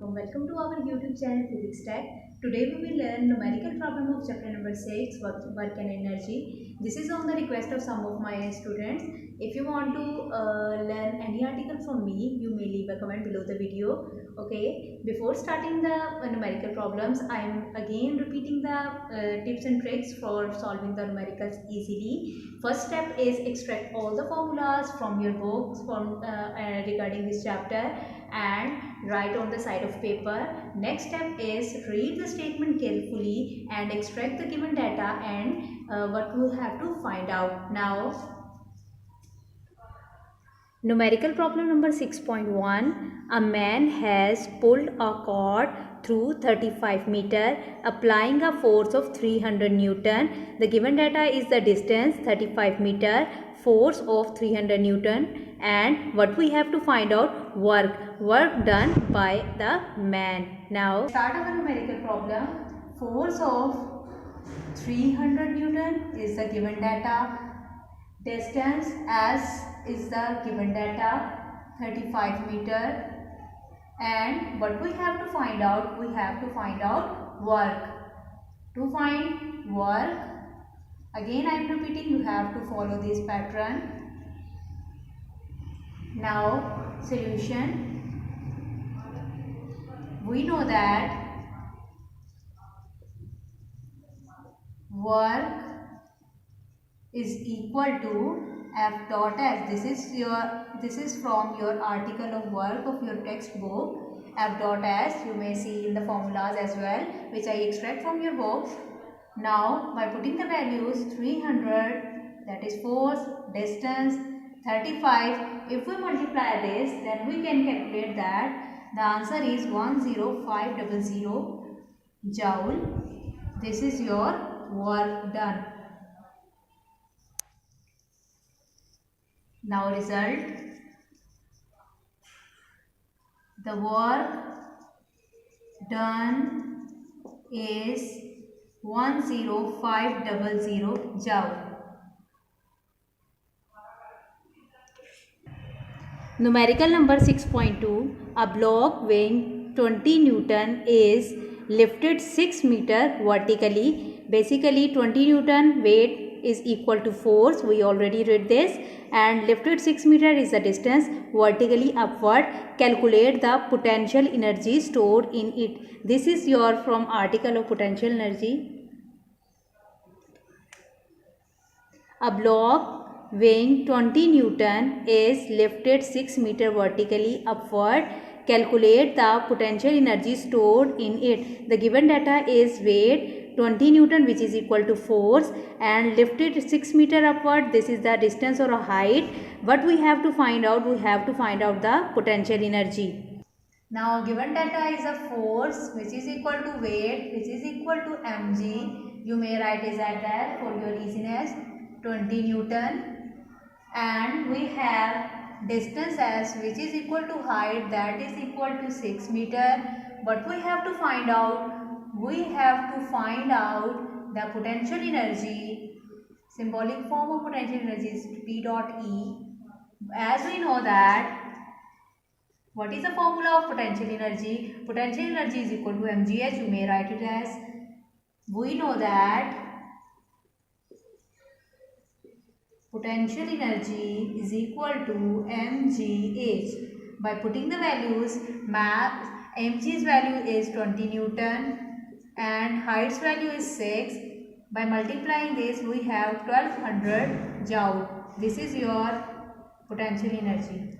Welcome to our YouTube channel Physics Tech. Today we will learn numerical problem of chapter number 6, work and energy. This is on the request of some of my students. If you want to learn any article from me, you may leave a comment below the video. Okay, before starting the numerical problems, I am again repeating the tips and tricks for solving the numericals easily. First step is extract all the formulas from your books regarding this chapter and write on the side of paper. Next step is read the statement carefully and extract the given data and what we have to find out. Now, numerical problem number 6.1. A man has pulled a cord through 35 meter applying a force of 300 Newton. The given data is the distance 35 meter, force of 300 Newton, and what we have to find out, work done by the man. Now start our numerical problem. Force of 300 Newton is the given data. Distance as is the given data 35 meter, and what we have to find out, work. To find work, again I am repeating, you have to follow this pattern. Now solution, we know that work is equal to F dot S. This is from your article of work of your textbook. F dot S you may see in the formulas as well, which I extract from your books. Now by putting the values 300, that is force, distance 35, if we multiply this, then we can calculate that the answer is 10500 joule. This is your work done. Now result, the work done is 10500 joule. Numerical number 6.2. A block weighing 20 Newton is lifted 6 meter vertically. Basically 20 Newton weight is equal to force, we already read this, and lifted 6 meter is the distance vertically upward. Calculate the potential energy stored in it. This is your from article of potential energy. A block weighing 20 Newton is lifted 6 meter vertically upward. Calculate the potential energy stored in it. The given data is weight 20 Newton, which is equal to force, and lifted 6 meter upward. This is the distance or a height. What we have to find out, the potential energy. Now given data is a force which is equal to weight which is equal to mg. You may write it as that for your easiness, 20 Newton, and we have distance as which is equal to height, that is equal to 6 meter. But we have to find out, the potential energy. Symbolic form of potential energy is P dot E. As we know that, what is the formula of potential energy? Potential energy is equal to mgh. You may write it as, we know that potential energy is equal to mgh. By putting the values, mg's value is 20 Newton and height's value is 6. By multiplying this, we have 1200 joule. This is your potential energy.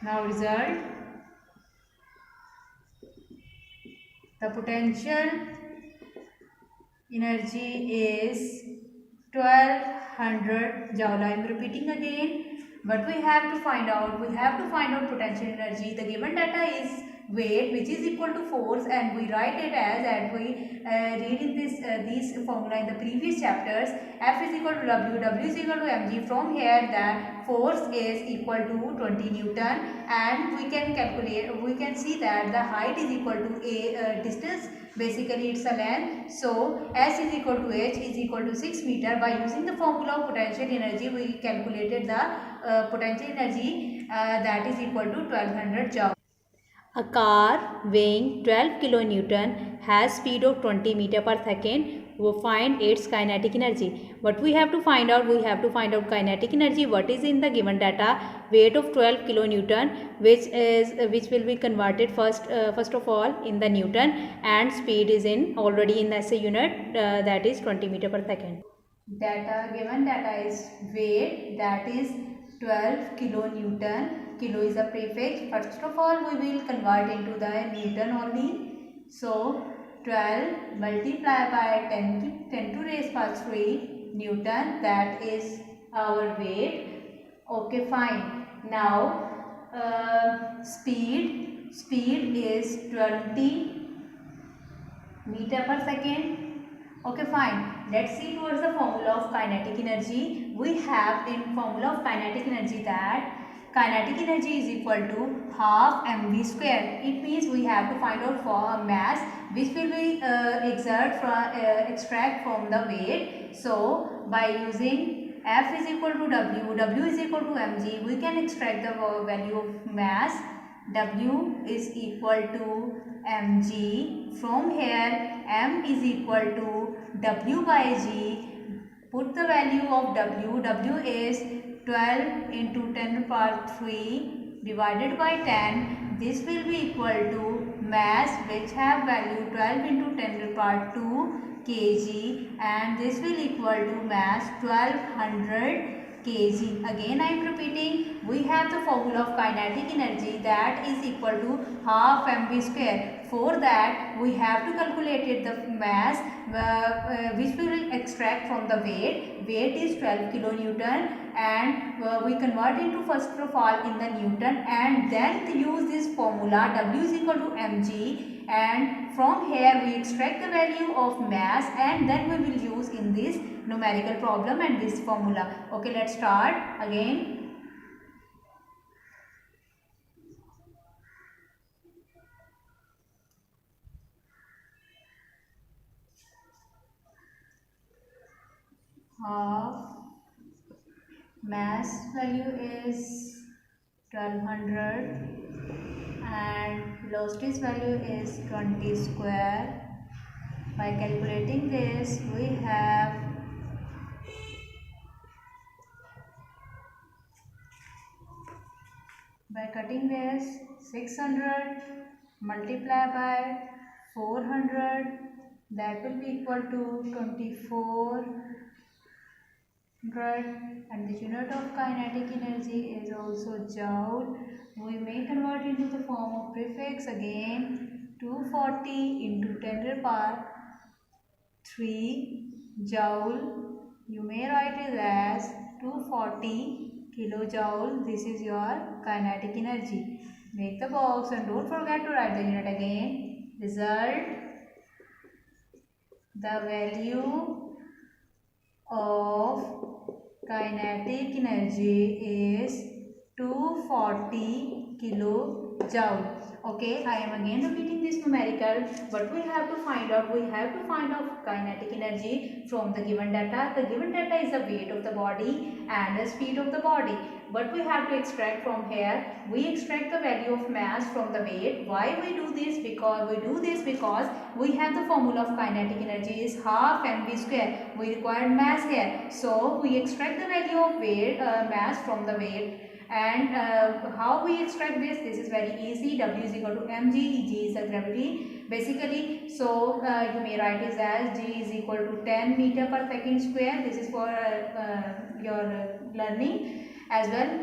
Now result, the potential energy is 1200 joule. I am repeating again. What we have to find out, potential energy. The given data is weight which is equal to force, and we write it as we read in this formula in the previous chapters. F is equal to W is equal to mg. From here the force is equal to 20 Newton, and we can see that the height is equal to a distance, basically it's a length. So S is equal to H is equal to 6 meter. By using the formula of potential energy, we calculated the potential energy that is equal to 1200 joule. A car weighing 12 kilonewton has speed of 20 meter per second. We find its kinetic energy. What we have to find out? We have to find out kinetic energy. What is in the given data? Weight of 12 kilonewton, which will be converted first of all in the newton, and speed is in already in SI unit, that is 20 meter per second. Given data is weight, that is 12 kilonewton. Kilo is a prefix. First of all, we will convert into the newton only. So 12 multiplied by 10 to raise power 3 newton, that is our weight. Okay, fine. Now speed is 20 meter per second. Okay, fine. Let's see towards the formula of kinetic energy. We have in formula of kinetic energy that kinetic energy is equal to half mv square. It means we have to find out for a mass which will be extract from the weight. So by using F is equal to W is equal to mg, we can extract the value of mass. W is equal to mg. From here m is equal to W by g. Put the value of W. W is 12 into 10 to the power 3 divided by 10. This will be equal to mass, which have value 12 into 10 to the power 2 kg, and this will equal to mass 1200 kg. Again I am repeating, we have the formula of kinetic energy, that is equal to half mv square. For that we have to calculate the mass which we will extract from the weight. Weight is 12 kilonewton, and we convert into first of all in the newton, and then use this formula W is equal to mg, and from here we extract the value of mass, and then we will use in this numerical problem and this formula. Okay, let's start again. Half mass value is 1200 and velocity's value is 20 square. By calculating this, we have by cutting this 600 multiplied by 400, that will be equal to 2400, and the unit of kinetic energy is also joule. We may convert into the form of prefix again. 240 into 10 to the power 3 joule. You may write it as 240 kilojoule. This is your kinetic energy. Make the box and don't forget to write the unit again. Result: the value of kinetic energy is 240 kilojoule. Okay, I am again repeating this numerical. What we have to find out? We have to find out kinetic energy from the given data. The given data is the weight of the body and the speed of the body. But we have to extract from here. We extract the value of mass from the weight. Why we do this? Because we have the formula of kinetic energy is half mv square. We require mass here. So we extract the value of weight mass from the weight. And how we extract this? This is very easy. W is equal to mg. G is the gravity basically. So you may write it as G is equal to 10 meter per second square. This is for your learning as well.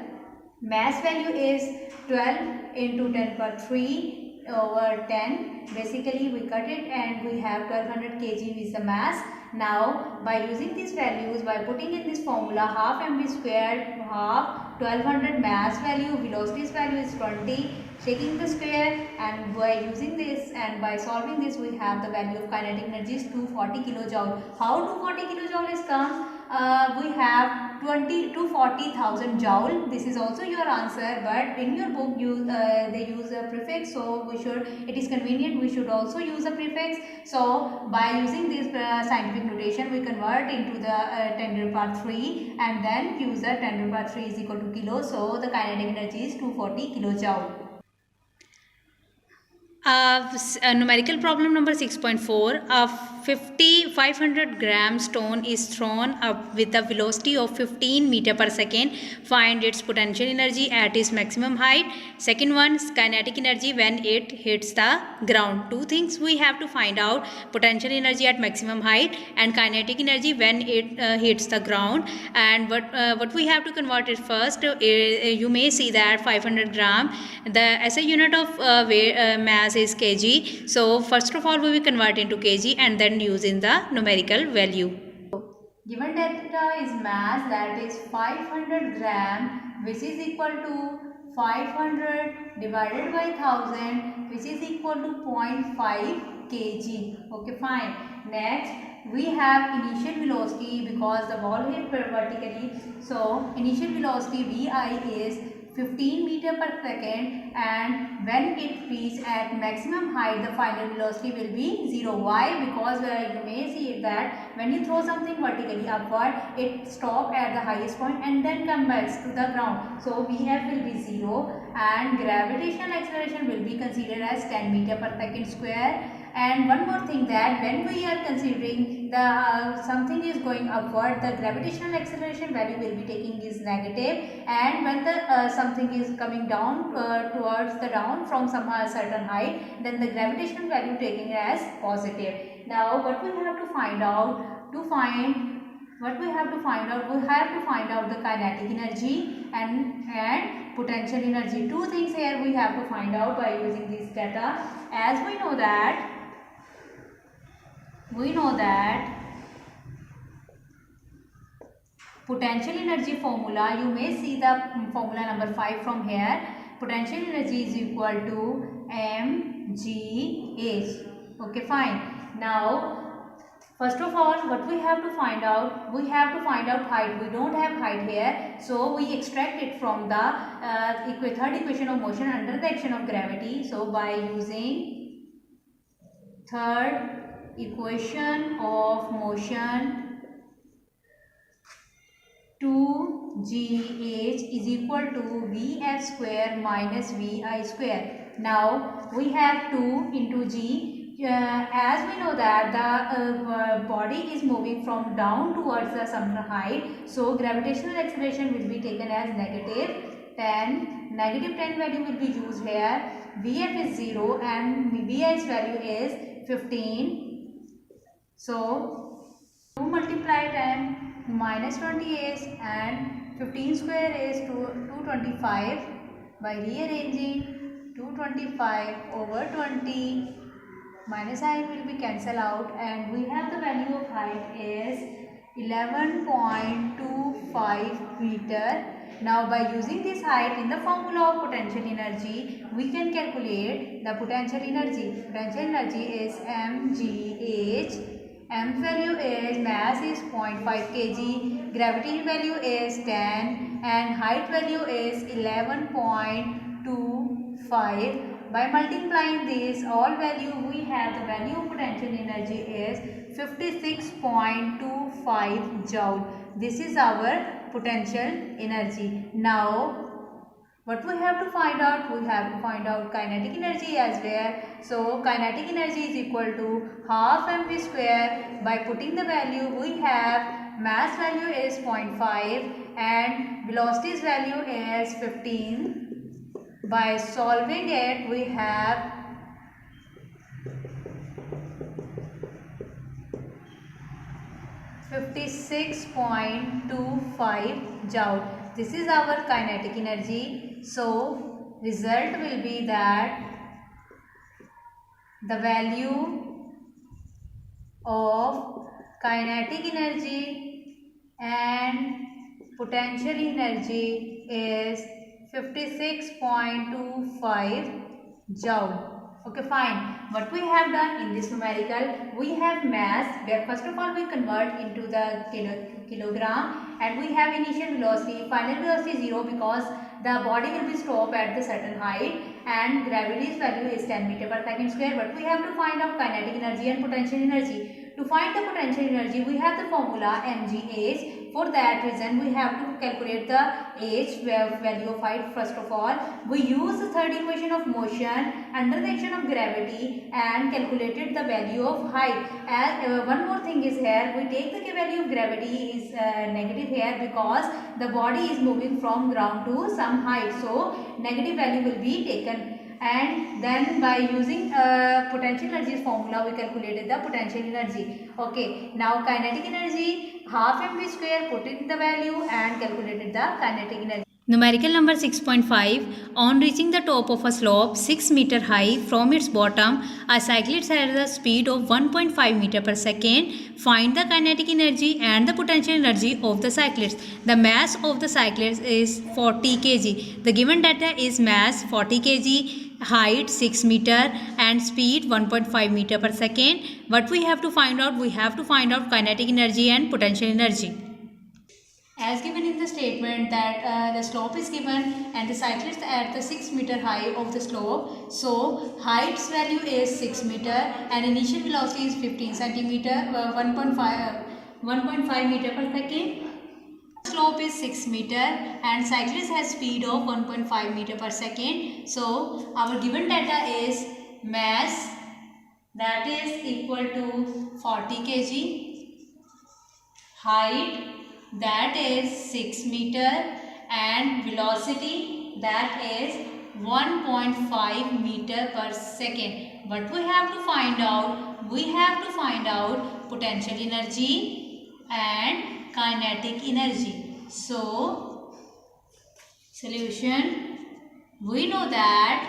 Mass value is 12 into 10 per 3 over 10. Basically we cut it and we have 1200 kg is the mass. Now by using these values, by putting in this formula half mv squared, half 1200 mass value, velocity's value is 20, taking the square, and by using this and by solving this we have the value of kinetic energy is 240 kilojoule. How 240 kilojoule is come? we have 20 to 40,000 joule. This is also your answer, but in your book they use a prefix, so it is convenient we should also use a prefix. So by using this scientific notation, we convert into the 10 to the power 3 and then use the 10 to the power 3 is equal to kilo. So the kinetic energy is 240 kilojoule. Numerical problem number 6.4. A 500 gram stone is thrown up with a velocity of 15 meter per second. Find its potential energy at its maximum height. Second one, kinetic energy when it hits the ground. Two things we have to find out: potential energy at maximum height and kinetic energy when it hits the ground. And what we have to convert it first. You may see that 500 gram, the SI unit of mass is kg. So first of all we will convert into kg and then use in the numerical value. Given data is mass, that is 500 gram, which is equal to 500 divided by 1000, which is equal to 0.5 kg. Okay, fine. Next we have initial velocity because the ball hit vertically. So initial velocity Vi is 15 meter per second, and when it reaches at maximum height, the final velocity will be 0. Why? Because you may see that when you throw something vertically upward, it stops at the highest point and then comes back to the ground. So Vf will be 0 and gravitational acceleration will be considered as 10 meter per second square. And one more thing, that when we are considering the something is going upward, the gravitational acceleration value will be taking is negative, and when the something is coming down towards the down from some certain height, then the gravitational value taking as positive. Now what we have to find out, we have to find out the kinetic energy and potential energy. Two things here we have to find out by using this data. As we know that potential energy formula, you may see the formula number 5 from here. Potential energy is equal to mgh. Okay, fine. Now first of all, what we have to find out, height. We don't have height here, so we extract it from the third equation of motion under the action of gravity. So by using third equation of motion, 2gh is equal to vf square minus vi square. Now we have 2 into g. As we know that the body is moving from down towards the some height, so gravitational acceleration will be taken as negative 10. Negative 10 value will be used here. Vf is 0 and vi's value is 15. So 2 multiply 10 minus 28 and 15 square is 225. By rearranging 225 over 20, minus I will be cancelled out, and we have the value of height is 11.25 meter. Now by using this height in the formula of potential energy, we can calculate the potential energy. Potential energy is mgh. M value is, mass is 0.5 kg, gravity value is 10 and height value is 11.25. By multiplying this all value, we have the value of potential energy is 56.25 joule. This is our potential energy. Now what we have to find out? We have to find out kinetic energy as well. So kinetic energy is equal to half mv square. By putting the value, we have mass value is 0.5 and velocity's value is 15. By solving it, we have 56.25 joule. This is our kinetic energy. So result will be that the value of kinetic energy and potential energy is 56.25 joule. Okay, fine. What we have done in this numerical, we have mass, where first of all we convert into the kilogram, and we have initial velocity, final velocity 0 because the body will be stopped at the certain height, and gravity's value is 10 meter per second square. But we have to find out kinetic energy and potential energy. To find the potential energy, we have the formula mgh. For that reason, we have to calculate the h value of height. First of all, we use the third equation of motion under the action of gravity and calculated the value of height. As one more thing is here, we take the value of gravity is negative here because the body is moving from ground to some height. So negative value will be taken. And then by using potential energy formula, we calculated the potential energy. Okay, now kinetic energy, half mv square, put in the value and calculated the kinetic energy. Numerical number 6.5. On reaching the top of a slope 6 meter high from its bottom, a cyclist has a speed of 1.5 meter per second. Find the kinetic energy and the potential energy of the cyclist. The mass of the cyclist is 40 kg. The given data is mass 40 kg, height 6 meter and speed 1.5 meter per second. What we have to find out? We have to find out kinetic energy and potential energy. As given in the statement that the slope is given and the cyclist at the 6 meter high of the slope. So height's value is 6 meter and initial velocity is 15 centimeter, 1.5 meter per second. Slope is 6 meter and cyclist has speed of 1.5 meter per second. So our given data is mass, that is equal to 40 kg, height, that is 6 meter, and velocity, that is 1.5 meter per second. But we have to find out, potential energy and kinetic energy. So solution, we know that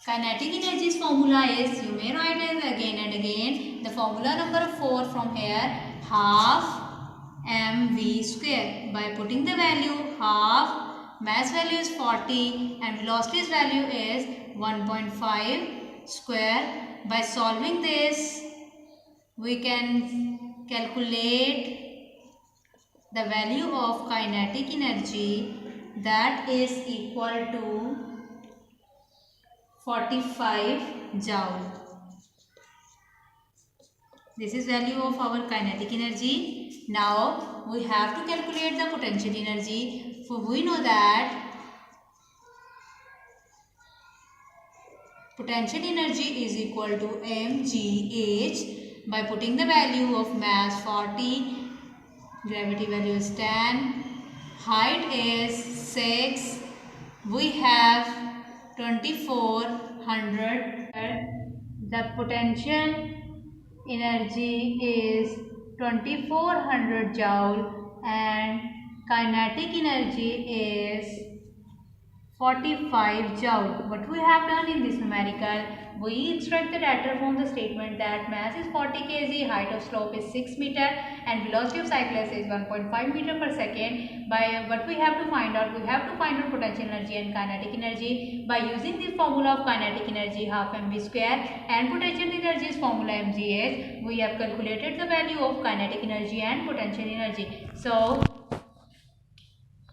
kinetic energy's formula is, you may write it again and again, the formula number 4 from here, half mv square. By putting the value half, mass value is 40 and velocity's value is 1.5 square. By solving this, we can calculate the value of kinetic energy, that is equal to 45 joule. This is value of our kinetic energy. Now we have to calculate the potential energy. For we know that potential energy is equal to mgh. By putting the value of mass 40, gravity value is 10, height is 6, we have 2400. The potential energy is 2400 joule and kinetic energy is 45 joule. What we have done in this numerical, we extract the data from the statement that mass is 40 kg, height of slope is 6 meter and velocity of cyclist is 1.5 meter per second. By what we have to find out, potential energy and kinetic energy. By using this formula of kinetic energy, half mv square, and potential energy is formula mgh, we have calculated the value of kinetic energy and potential energy. So